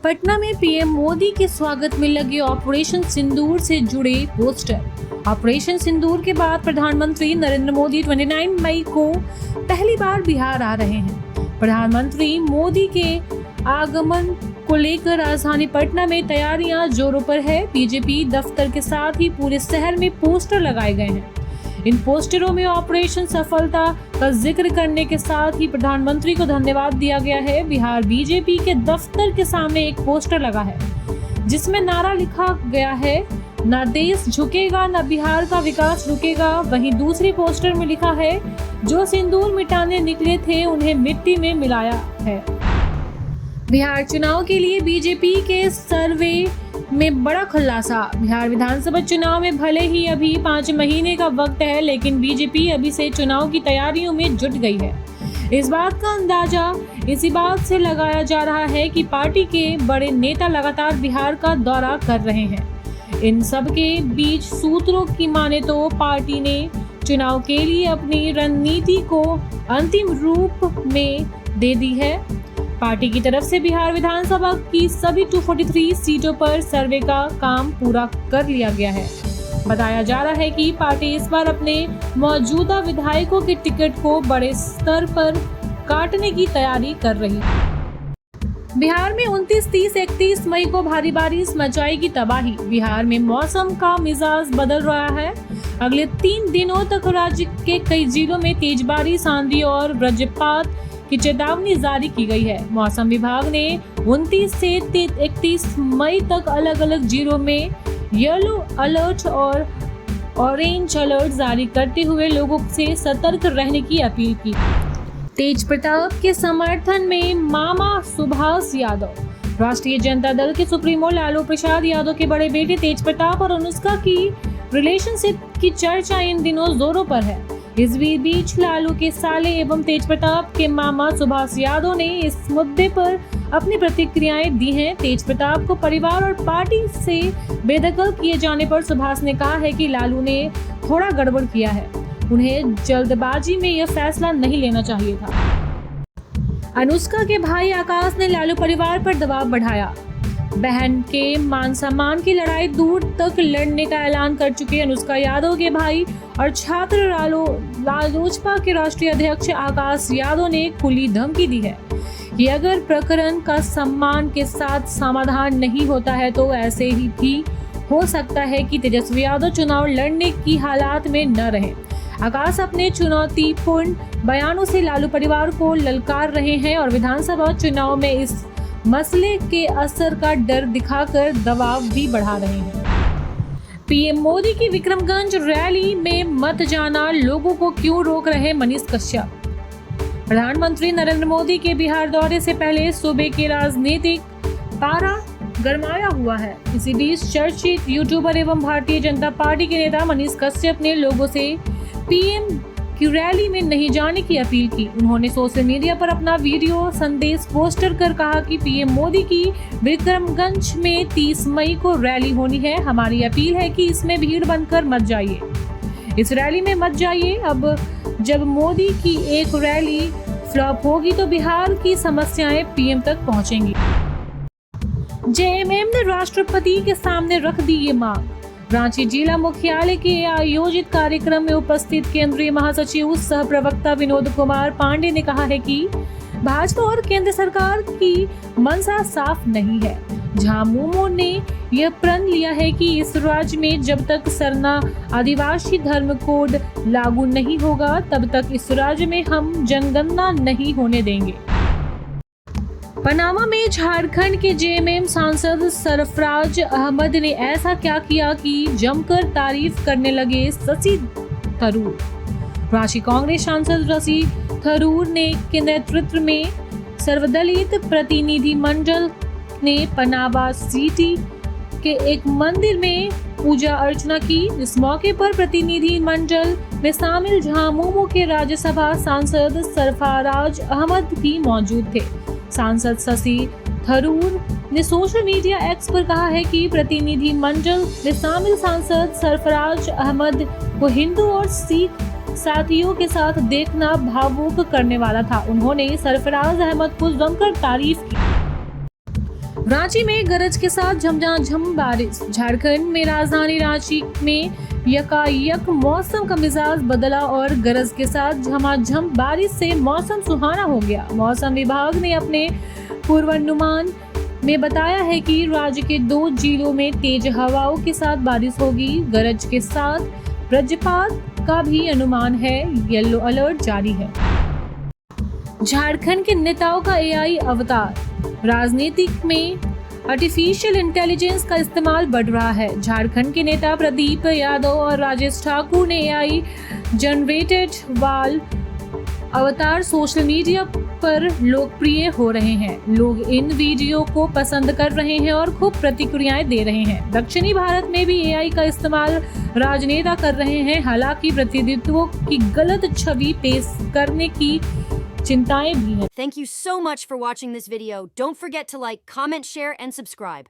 पटना में पीएम मोदी के स्वागत में लगे ऑपरेशन सिंदूर से जुड़े पोस्टर। ऑपरेशन सिंदूर के बाद प्रधानमंत्री नरेंद्र मोदी 29 मई को पहली बार बिहार आ रहे हैं। प्रधानमंत्री मोदी के आगमन को लेकर राजधानी पटना में तैयारियां जोरों पर है। बीजेपी दफ्तर के साथ ही पूरे शहर में पोस्टर लगाए गए हैं। इन पोस्टरों में ऑपरेशन सफलता का जिक्र करने के साथ ही प्रधानमंत्री को धन्यवाद दिया गया है। बिहार बीजेपी के दफ्तर के सामने एक पोस्टर लगा है जिसमें नारा लिखा गया है, न देश झुकेगा न बिहार का विकास रुकेगा। वहीं दूसरे पोस्टर में लिखा है, जो सिंदूर मिटाने निकले थे उन्हें मिट्टी में मिलाया है। बिहार चुनाव के लिए बीजेपी के सर्वे में बड़ा खुलासा। बिहार विधानसभा चुनाव में भले ही अभी 5 महीने का वक्त है, लेकिन बीजेपी अभी से चुनाव की तैयारियों में जुट गई है। इस बात का अंदाजा इसी बात से लगाया जा रहा है कि पार्टी के बड़े नेता लगातार बिहार का दौरा कर रहे हैं। इन सब के बीच सूत्रों की माने तो पार्टी ने चुनाव के लिए अपनी रणनीति को अंतिम रूप में दे दी है। पार्टी की तरफ से बिहार विधानसभा की सभी 243 सीटों पर सर्वे का काम पूरा कर लिया गया है। बताया जा रहा है कि पार्टी इस बार अपने मौजूदा विधायकों के टिकट को बड़े स्तर पर काटने की तैयारी कर रही है। बिहार में 29, 30, 31 मई को भारी बारिश मचाएगी तबाही। बिहार में मौसम का मिजाज बदल रहा है। अगले 3 दिनों तक राज्य के कई जिलों में तेज बारिश, आंधी और वज्रपात की चेतावनी जारी की गई है। मौसम विभाग ने 29 से 31 मई तक अलग अलग जिलों में येलो अलर्ट और ऑरेंज अलर्ट जारी करते हुए लोगों से सतर्क रहने की अपील की। तेज प्रताप के समर्थन में मामा सुभाष यादव। राष्ट्रीय जनता दल के सुप्रीमो लालू प्रसाद यादव के बड़े बेटे तेज प्रताप और अनुष्का की रिलेशनशिप की चर्चा इन दिनों जोरों पर है। इस बीच लालू के साले एवं तेज प्रताप के मामा सुभाष यादव ने इस मुद्दे पर अपनी प्रतिक्रियाएं दी हैं। तेज प्रताप को परिवार और पार्टी से बेदखल किए जाने पर सुभाष ने कहा है कि लालू ने थोड़ा गड़बड़ किया है। उन्हें जल्दबाजी में यह फैसला नहीं लेना चाहिए था। अनुष्का के भाई आकाश ने लालू परिवार पर दबाव बढ़ाया। बहन के मान सम्मान की लड़ाई दूर तक लड़ने का ऐलान कर चुके अनुष्का यादव के भाई और छात्र रालोसपा के राष्ट्रीय अध्यक्ष आकाश यादव ने खुली धमकी दी है कि अगर प्रकरण का सम्मान के साथ समाधान नहीं होता है तो ऐसे ही भी हो सकता है कि तेजस्वी यादव चुनाव लड़ने की हालात में न रहे। आकाश अपने चुनौतीपूर्ण बयानों से लालू परिवार को ललकार रहे हैं और विधानसभा चुनाव में इस मसले के असर का डर दिखाकर दबाव भी बढ़ा रहे हैं। पीएम मोदी की विक्रमगंज रैली में मत जाना, लोगों को क्यों रोक रहे मनीष कश्यप। प्रधानमंत्री नरेंद्र मोदी के बिहार दौरे से पहले सूबे के राजनीतिक पारा गरमाया हुआ है। इसी बीच चर्चित यूट्यूबर एवं भारतीय जनता पार्टी के नेता मनीष कश्यप ने लोगों से पीएम की रैली में नहीं जाने की अपील की। उन्होंने सोशल मीडिया पर अपना वीडियो संदेश पोस्ट कर कहा कि पीएम मोदी की विक्रमगंज में 30 मई को रैली होनी है। हमारी अपील है कि इसमें भीड़ बनकर मत जाइए, इस रैली में मत जाइए। अब जब मोदी की एक रैली फ्लॉप होगी तो बिहार की समस्याएं पीएम तक पहुंचेंगी। जेएमएम ने राष्ट्रपति के सामने रख दी ये मांग। रांची जिला मुख्यालय के आयोजित कार्यक्रम में उपस्थित केंद्रीय महासचिव सह प्रवक्ता विनोद कुमार पांडे ने कहा है कि भाजपा और केंद्र सरकार की मंशा साफ नहीं है। झामुमो ने यह प्रण लिया है कि इस राज्य में जब तक सरना आदिवासी धर्म कोड लागू नहीं होगा तब तक इस राज्य में हम जनगणना नहीं होने देंगे। पनामा में झारखंड के जेएमएम सांसद सरफराज अहमद ने ऐसा क्या किया कि जमकर तारीफ करने लगे शशि थरूर। रांची कांग्रेस सांसद शशि थरूर के नेतृत्व में सर्वदलीय प्रतिनिधि मंडल ने पनामा सिटी के एक मंदिर में पूजा अर्चना की। इस मौके पर प्रतिनिधि मंडल में शामिल झामुमो के राज्यसभा सांसद सरफराज अहमद भी मौजूद थे। सांसद शशि थरूर ने सोशल मीडिया एक्स पर कहा है कि प्रतिनिधि मंडल में शामिल सांसद सरफराज अहमद को हिंदू और सिख साथियों के साथ देखना भावुक करने वाला था। उन्होंने सरफराज अहमद को जमकर तारीफ की। रांची में गरज के साथ झमाझम बारिश। झारखंड में राजधानी रांची में यकायक मौसम का मिजाज बदला और गरज के साथ झमाझम बारिश से मौसम सुहाना हो गया। मौसम विभाग ने अपने पूर्वानुमान में बताया है कि राज्य के 2 जिलों में तेज हवाओं के साथ बारिश होगी। गरज के साथ वज्रपात का भी अनुमान है। येलो अलर्ट जारी है। झारखंड के नेताओं का एआई अवतार। राजनीतिक में आर्टिफिशियल इंटेलिजेंस का इस्तेमाल बढ़ रहा है। झारखंड के नेता प्रदीप यादव और राजेश ठाकुर ने एआई जनरेटेड वाल अवतार सोशल मीडिया पर लोकप्रिय हो रहे हैं। लोग इन वीडियो को पसंद कर रहे हैं और खूब प्रतिक्रियाएं दे रहे हैं। दक्षिणी भारत में भी एआई का इस्तेमाल राजनेता कर रहे हैं। हालांकि प्रतिनिधित्वों की गलत छवि पेश करने की चिंताएं भी हैं। Thank you so much for watching this video. Don't forget to like, comment, share, and subscribe.